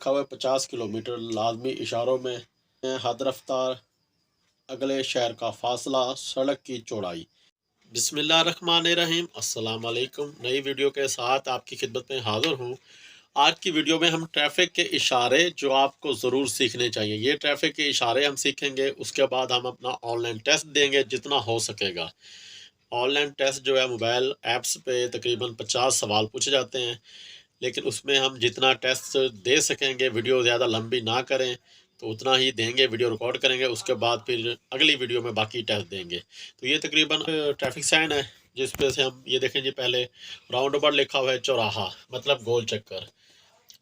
लिखा हुआ है 50 किलोमीटर लाजमी इशारों में हद रफ्तार, अगले शहर का फासला, सड़क की चौड़ाई। बिस्मिल्लाहिर्रहमानिर्रहीम, अस्सलाम वालेकुम। नई वीडियो के साथ आपकी खिदमत में हाज़िर हूँ। आज की वीडियो में हम ट्रैफ़िक के इशारे जो आपको ज़रूर सीखने चाहिए, ये ट्रैफ़िक के इशारे हम सीखेंगे। उसके बाद हम अपना ऑनलाइन टेस्ट देंगे जितना हो सकेगा। ऑनलाइन टेस्ट जो है मोबाइल ऐप्स पे तकरीबन 50 सवाल पूछे जाते हैं, लेकिन उसमें हम जितना टेस्ट दे सकेंगे, वीडियो ज़्यादा लंबी ना करें तो उतना ही देंगे। वीडियो रिकॉर्ड करेंगे, उसके बाद फिर अगली वीडियो में बाकी टेस्ट देंगे। तो ये तकरीबन ट्रैफिक साइन है जिस पे से हम ये देखें जी। पहले राउंड अबाउट लिखा हुआ है चौराहा, मतलब गोल चक्कर।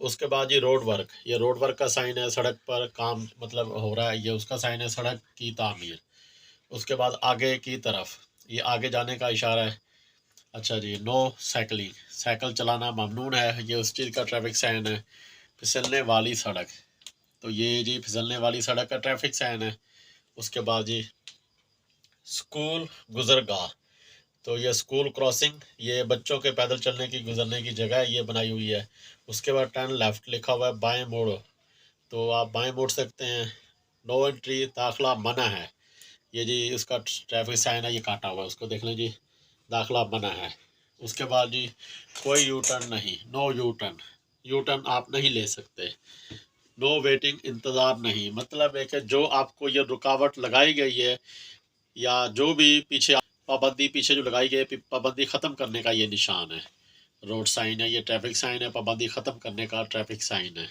उसके बाद ये रोड वर्क, ये रोड वर्क का साइन है, सड़क पर काम मतलब हो रहा है, ये उसका साइन है, सड़क की तामीर। उसके बाद आगे की तरफ, ये आगे जाने का इशारा है। अच्छा जी, नो साइकिलिंग, साइकिल चलाना ममनून है, ये उस चीज़ का ट्रैफिक साइन है। फिसलने वाली सड़क, तो ये जी फिसलने वाली सड़क का ट्रैफिक साइन है। उसके बाद जी स्कूल गुजरगाह, तो ये स्कूल क्रॉसिंग, ये बच्चों के पैदल चलने की गुजरने की जगह ये बनाई हुई है। उसके बाद टर्न लेफ्ट लिखा हुआ है, बाएं मोड़ो, तो आप बाएं मोड़ सकते हैं। नो एंट्री, दाखिला मना है, ये जी उसका ट्रैफिक साइन है, ये काटा हुआ है, उसको देख लें जी, दाखिला मना है। उसके बाद जी कोई यू टर्न नहीं, no U turn, U turn आप नहीं ले सकते। नो वेटिंग, इंतज़ार नहीं, मतलब है कि जो आपको ये रुकावट लगाई गई है या जो भी पीछे पाबंदी पीछे जो लगाई गई है, पाबंदी ख़त्म करने का ये निशान है, रोड साइन है, ये ट्रैफिक साइन है, पाबंदी ख़त्म करने का ट्रैफिक साइन है।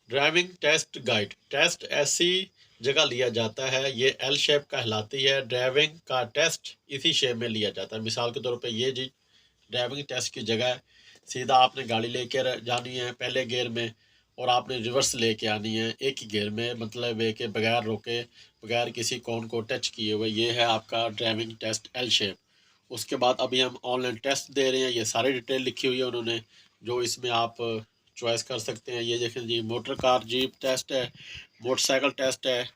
ड्राइविंग टेस्ट गाइड, टेस्ट ऐसी जगह लिया जाता है, ये एल शेप कहलाती है। ड्राइविंग का टेस्ट इसी शेप में लिया जाता है। मिसाल के तौर पे ये जी ड्राइविंग टेस्ट की जगह, सीधा आपने गाड़ी लेकर जानी है पहले गियर में, और आपने रिवर्स लेके आनी है एक ही गियर में, मतलब है कि बगैर रोके, बगैर किसी कोन को टच किए हुए। ये है आपका ड्राइविंग टेस्ट एल शेप। उसके बाद अभी हम ऑनलाइन टेस्ट दे रहे हैं, ये सारी डिटेल लिखी हुई है उन्होंने, जो इसमें आप चॉइस कर सकते हैं। ये देखें जी, मोटर कार जीप टेस्ट है, मोटरसाइकिल टेस्ट है,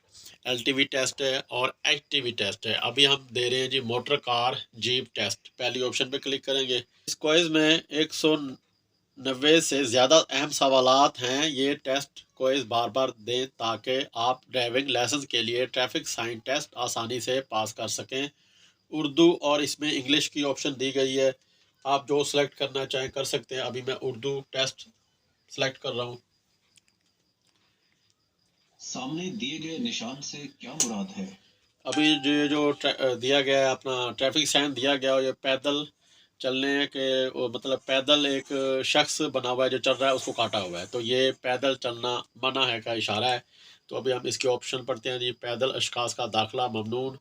एलटीवी टेस्ट है और एचटीवी टेस्ट है। अभी हम दे रहे हैं जी मोटर कार जीप टेस्ट। पहली ऑप्शन पे क्लिक करेंगे। इस क्विज में 190 से ज़्यादा अहम सवालात हैं। ये टेस्ट क्विज बार बार दें ताकि आप ड्राइविंग लाइसेंस के लिए ट्रैफिक साइन टेस्ट आसानी से पास कर सकें। उर्दू और इसमें इंग्लिश की ऑप्शन दी गई है, आप जो सेलेक्ट करना चाहें कर सकते हैं। अभी मैं उर्दू टेस्ट सेलेक्ट कर रहा हूँ। सामने दिए गए निशान से क्या मुराद है? अभी जो दिया गया है अपना ट्रैफिक साइन दिया गया है, ये पैदल चलने के मतलब पैदल एक शख्स बना हुआ है जो चल रहा है, उसको काटा हुआ है, तो ये पैदल चलना मना है का इशारा है। तो अभी हम इसके ऑप्शन पढ़ते हैं जी। पैदल अशखास का दाखिला ममनून,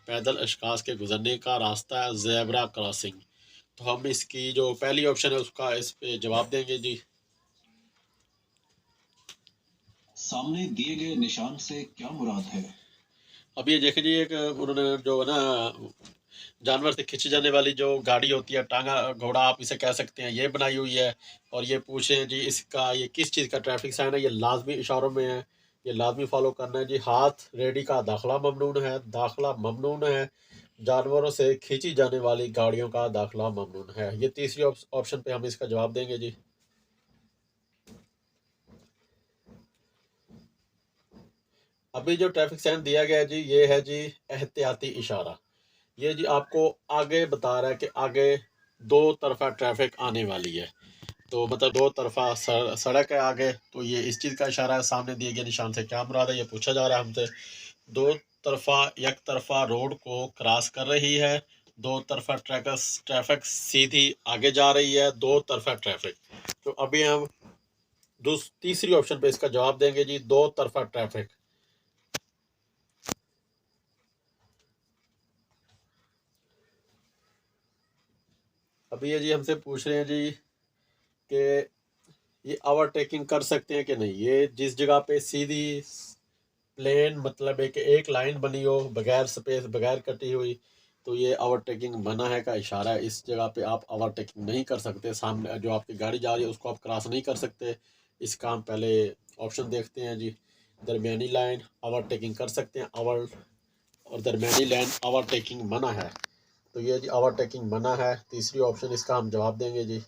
पैदल अशखास के गुजरने का रास्ता, ज़ेब्रा क्रॉसिंग। तो हम इसकी जो पहली ऑप्शन है उसका इस पे जवाब देंगे जी। सामने दिए गए निशान से क्या मुराद है? अब ये देखें जी, एक उन्होंने जो है ना जानवर से खींची जाने वाली जो गाड़ी होती है, टांगा घोड़ा आप इसे कह सकते हैं, ये बनाई हुई है। और ये पूछ रहे हैं जी इसका ये किस चीज़ का ट्रैफिक साइन है, ये लाजमी इशारों में है, ये लाजमी फॉलो करना है जी। हाथ रेडी का दाखिला ममनून है, दाखिला ममनून है। जानवरों से खींची जाने वाली गाड़ियों का दाखिला ममनून है, ये तीसरी ऑप्शन पे हम इसका जवाब देंगे जी। अभी जो ट्रैफिक साइन दिया गया है जी, ये है जी एहतियाती इशारा। ये जी आपको आगे बता रहा है कि आगे दो तरफा ट्रैफिक आने वाली है, तो मतलब दो तरफा सड़क है आगे, तो ये इस चीज़ का इशारा है। सामने दिए गए निशान से क्या मुराद है, ये पूछा जा रहा है हमसे। दो तरफा एक तरफा रोड को क्रॉस कर रही है, दो तरफा ट्रैफिक सीधी आगे जा रही है, दो तरफा ट्रैफिक। तो अभी हम तीसरी ऑप्शन पे इसका जवाब देंगे जी, दो तरफा ट्रैफिक। अभी ये जी हमसे पूछ रहे हैं जी कि ये ओवरटेकिंग कर सकते हैं कि नहीं। ये जिस जगह पे सीधी प्लेन मतलब एक लाइन बनी हो, बगैर स्पेस, बगैर कटी हुई, तो ये ओवरटेकिंग मना है का इशारा है। इस जगह पे आप ओवरटेकिंग नहीं कर सकते, सामने जो आपकी गाड़ी जा रही है उसको आप क्रॉस नहीं कर सकते। इसका हम पहले ऑप्शन देखते हैं जी। दरमियानी लाइन ओवरटेकिंग कर सकते हैं, और दरमियानी लाइन ओवरटेकिंग मना है, तो ये जी ओवरटेकिंग मना है, तीसरी ऑप्शन इसका हम जवाब देंगे जी।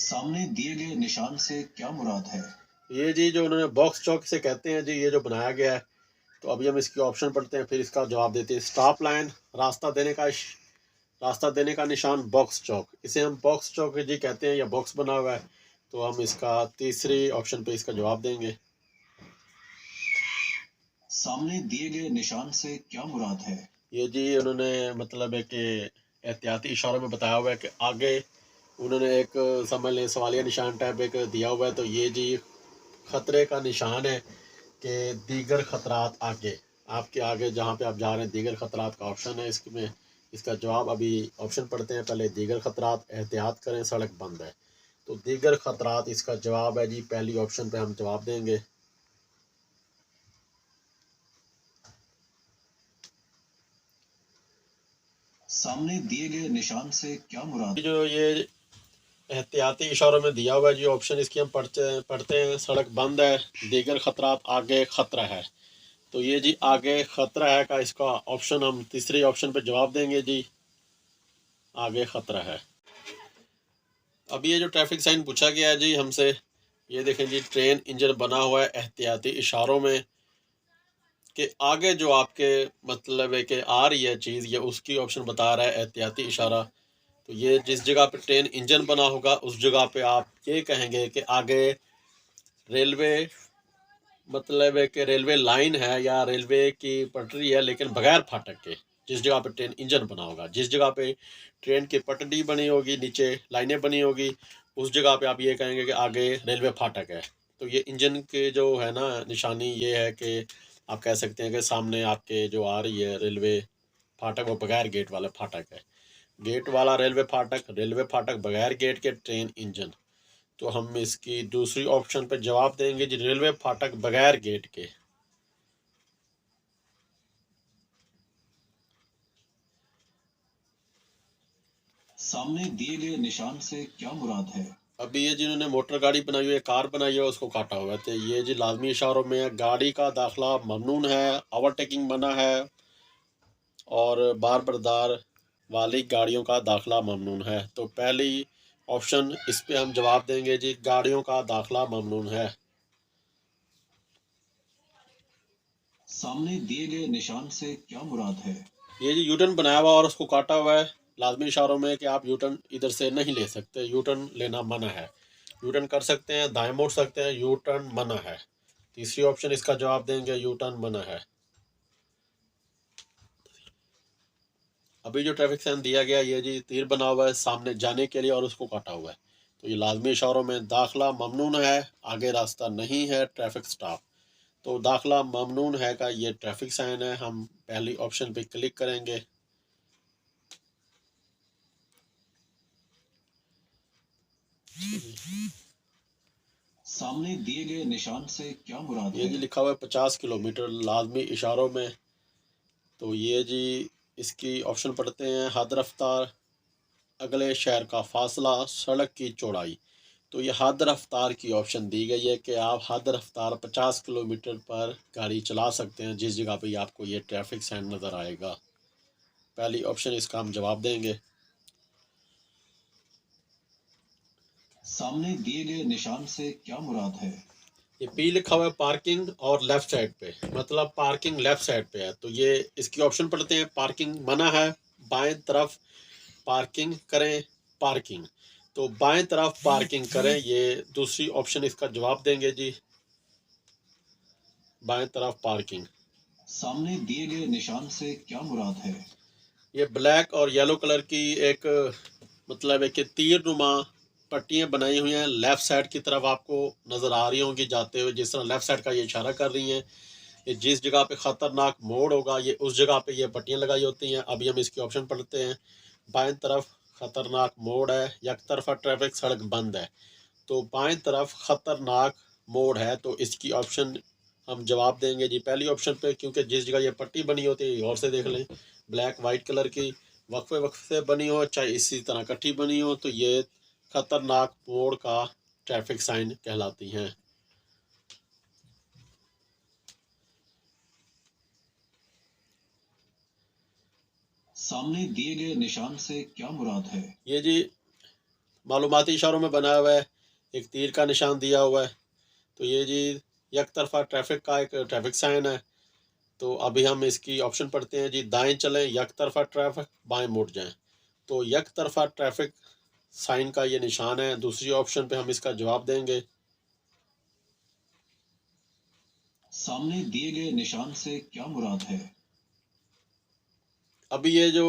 सामने दिए गए निशान से क्या मुराद है? ये जी जो उन्होंने बॉक्स चौक से कहते हैं जी, ये जो बनाया गया है। तो अभी हम इसकी ऑप्शन पढ़ते हैं, फिर इसका जवाब देते हैं। स्टॉप लाइन, रास्ता देने का निशान, बॉक्स चौक, इसे हम बॉक्स चौक जी कहते हैं, या बॉक्स बना हुआ है। तो हम इसका तीसरी ऑप्शन पे इसका जवाब देंगे। सामने दिए गए निशान से क्या मुराद है? ये जी उन्होंने मतलब है कि एहतियाती इशारों में बताया हुआ है कि आगे उन्होंने एक समझ लें सवालिया निशान टाइप एक दिया हुआ है। तो ये जी खतरे का निशान है कि दीगर खतरात आगे, आपके आगे जहाँ पे आप जा रहे हैं, दीगर खतरात का ऑप्शन है इसमें। इसका जवाब अभी ऑप्शन पढ़ते हैं पहले। दीगर खतरात, एहतियात करें, सड़क बंद है। तो दीगर खतरात इसका जवाब है जी, पहली ऑप्शन पे हम जवाब देंगे। सामने दिए गए निशान से क्या मुराद? जो ये एहतियाती इशारों में दिया हुआ है जी ऑप्शन, इसकी हम पढ़ते हैं। सड़क बंद है, दीगर खतरात आगे खतरा है। तो ये जी आगे खतरा है का इसका ऑप्शन हम तीसरे ऑप्शन पे जवाब देंगे जी, आगे खतरा है। अब ये जो ट्रैफिक साइन पूछा गया है जी हमसे, ये देखें जी, ट्रेन इंजन बना हुआ है एहतियाती इशारों में, कि आगे जो आपके मतलब है कि आ रही है चीज़, ये उसकी ऑप्शन बता रहा है एहतियाती इशारा। तो ये जिस जगह पे ट्रेन इंजन बना होगा उस जगह पे आप ये कहेंगे कि आगे रेलवे, मतलब है कि रेलवे लाइन है या रेलवे की पटरी है, लेकिन बगैर फाटक के। जिस जगह पे ट्रेन इंजन बना होगा, जिस जगह पे ट्रेन की पटरी बनी होगी, नीचे लाइनें बनी होगी, उस जगह पे आप ये कहेंगे कि आगे रेलवे फाटक है। तो ये इंजन के जो है ना निशानी, ये है कि आप कह सकते हैं कि सामने आपके जो आ रही है रेलवे फाटक, वो बगैर गेट वाला फाटक है। गेट वाला रेलवे फाटक बगैर गेट के ट्रेन इंजन। तो हम इसकी दूसरी ऑप्शन पे जवाब देंगे जी, रेलवे फाटक बगैर गेट के। सामने दिए गए निशान से क्या मुराद है? अभी ये जिन्होंने मोटर गाड़ी बनाई हुई है, कार बनाई है, उसको काटा हुआ है। तो ये जी लाजमी इशारों में है, गाड़ी का दाखला ममनून है, ओवरटेकिंग मना है, और बार बरदार वाली गाड़ियों का दाखला ममनून है। तो पहली ऑप्शन इस पे हम जवाब देंगे जी, गाड़ियों का दाखला ममनून है। सामने दिए गए निशान से क्या मुराद है? ये जी यूटर्न बनाया हुआ और उसको काटा हुआ है। लाजमी इशारों में कि आप यूटर्न इधर से नहीं ले सकते, यूटर्न लेना मना है। यूटर्न कर सकते हैं, दाएं मोड़ सकते हैं, यूटर्न मना है। तीसरी ऑप्शन इसका जवाब देंगे, यूटर्न मना है। अभी जो ट्रैफिक साइन दिया गया, ये जी तीर बना हुआ है सामने जाने के लिए और उसको काटा हुआ है। तो ये लाजमी इशारों में दाखला ममनून है, आगे रास्ता नहीं है, ट्रैफिक स्टॉप। तो दाखला ममनून है का ये ट्रैफिक साइन है। हम पहली ऑप्शन पे क्लिक करेंगे। सामने दिए गए निशान से क्या मुराद ये है? जी लिखा हुआ है 50 किलोमीटर लाजमी इशारों में। तो ये जी इसकी ऑप्शन पढ़ते हैं। हद रफ्तार, अगले शहर का फासला, सड़क की चौड़ाई। तो ये हद रफ्तार की ऑप्शन दी गई है कि आप हद रफ्तार 50 किलोमीटर पर गाड़ी चला सकते हैं जिस जगह पे आपको ये ट्रैफिक साइन नज़र आएगा। पहली ऑप्शन इसका हम जवाब देंगे। सामने दिए गए निशान से क्या मुराद है? ये पी लिखा हुआ है पार्किंग, और लेफ्ट साइड पे, मतलब पार्किंग लेफ्ट साइड पे है। तो ये इसकी ऑप्शन पढ़ते हैं। पार्किंग मना है, बाएं तरफ पार्किंग करें, पार्किंग। तो बाएं तरफ पार्किंग करें, ये दूसरी ऑप्शन इसका जवाब देंगे जी, बाएं तरफ पार्किंग। सामने दिए गए निशान से क्या मुराद है? ये ब्लैक और येलो कलर की एक मतलब है कि तीर नुमा पट्टियाँ बनाई हुई हैं, लेफ़्ट साइड की तरफ आपको नज़र आ रही होंगी जाते हुए। जिस तरह लेफ़्ट साइड का ये इशारा कर रही हैं, ये जिस जगह पे ख़तरनाक मोड़ होगा, ये उस जगह पे ये पट्टियाँ लगाई होती हैं। अभी हम इसकी ऑप्शन पढ़ते हैं। बाएं तरफ ख़तरनाक मोड़ है, एक तरफा ट्रैफिक, सड़क बंद है। तो बाएं तरफ ख़तरनाक मोड़ है, तो इसकी ऑप्शन हम जवाब देंगे जी, पहली ऑप्शन पे, क्योंकि जिस जगह ये पट्टी बनी होती है, और से देख लें, ब्लैक वाइट कलर की वक्फे वक्फे से बनी हो, चाहे इसी तरह इकट्ठी बनी हो, तो ये खतरनाक मोड़ का ट्रैफिक साइन कहलाती हैं। सामने दिए गए निशान से क्या मुराद है? ये जी मालूमाती इशारों में बना हुआ है, एक तीर का निशान दिया हुआ है। तो ये जी एक तरफा ट्रैफिक का एक ट्रैफिक साइन है। तो अभी हम इसकी ऑप्शन पढ़ते हैं जी, दाएं चलें, एक तरफा ट्रैफिक, बाएं मुड़ जाएं। तो एक तरफा ट्रैफिक साइन का ये निशान है। दूसरी ऑप्शन पे हम इसका जवाब देंगे। सामने दिए गए निशान से क्या मुराद है? अभी ये जो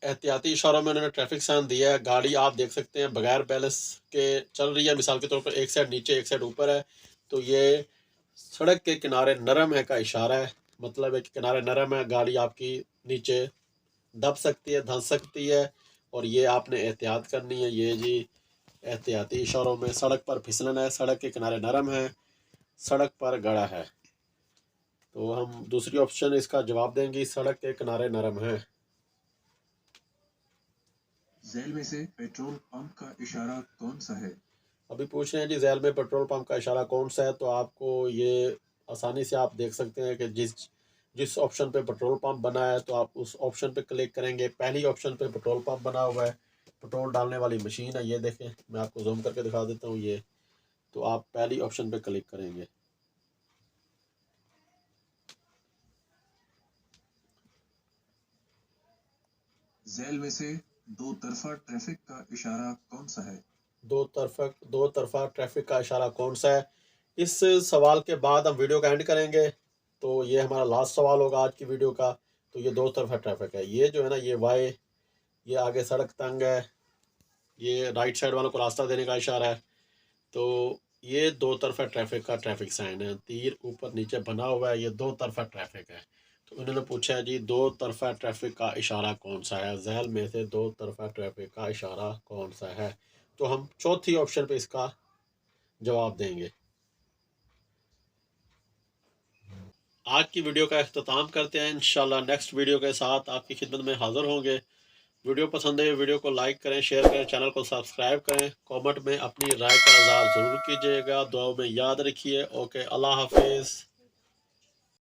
एहतियाती इशारों में उन्होंने ट्रैफिक साइन दिया है, गाड़ी आप देख सकते हैं बगैर बैलेंस के चल रही है। मिसाल के तौर पर एक साइड नीचे एक साइड ऊपर है, तो ये सड़क के किनारे नरम है का इशारा है। मतलब है कि किनारे नरम है, गाड़ी आपकी नीचे दब सकती है, धंस सकती है, और ये आपने एहतियात करनी है। ये जी एहतियाती इशारों में सड़क पर फिसलन है, सड़क के किनारे नरम है, सड़क पर गड़ा है। तो हम दूसरी ऑप्शन इसका जवाब देंगे, सड़क के किनारे नरम है। झैल में से पेट्रोल पंप का इशारा कौन सा है? अभी पूछ रहे हैं जी, झैल में पेट्रोल पंप का इशारा कौन सा है। तो आपको ये आसानी से आप देख सकते हैं कि जिस जिस ऑप्शन पे पेट्रोल पंप बना है, तो आप उस ऑप्शन पे क्लिक करेंगे। पहली ऑप्शन पे पेट्रोल पंप बना हुआ है, पेट्रोल डालने वाली मशीन है, ये देखें, मैं आपको जूम करके दिखा देता हूँ ये। तो आप पहली ऑप्शन पे क्लिक करेंगे। झैल में से दो तरफा ट्रैफिक का इशारा कौन सा है? दो तरफा ट्रैफिक का इशारा कौन सा है। इस सवाल के बाद हम वीडियो का एंड करेंगे। तो ये हमारा लास्ट सवाल होगा आज की वीडियो का। तो ये दो तरफा ट्रैफिक है, ये जो है ना, ये वाई, ये आगे सड़क तंग है, ये राइट साइड वालों को रास्ता देने का इशारा है। तो ये दो तरफा ट्रैफिक का ट्रैफिक साइन है, तीर ऊपर नीचे बना हुआ है, ये दो तरफा ट्रैफिक है। तो उन्होंने पूछा है जी, दो तरफा ट्रैफिक का इशारा कौन सा है, झैल में से दो तरफा ट्रैफिक का इशारा कौन सा है। तो हम चौथी ऑप्शन पे इसका जवाब देंगे। आज की वीडियो का अख्ताम करते हैं। इंशाल्लाह नेक्स्ट वीडियो के साथ आपकी खिदमत में हाज़िर होंगे। वीडियो पसंद है, वीडियो को लाइक करें, शेयर करें, चैनल को सब्सक्राइब करें, कमेंट में अपनी राय का इज़हार ज़रूर कीजिएगा, दुआओं में याद रखिए। ओके, अल्लाह हाफिज़।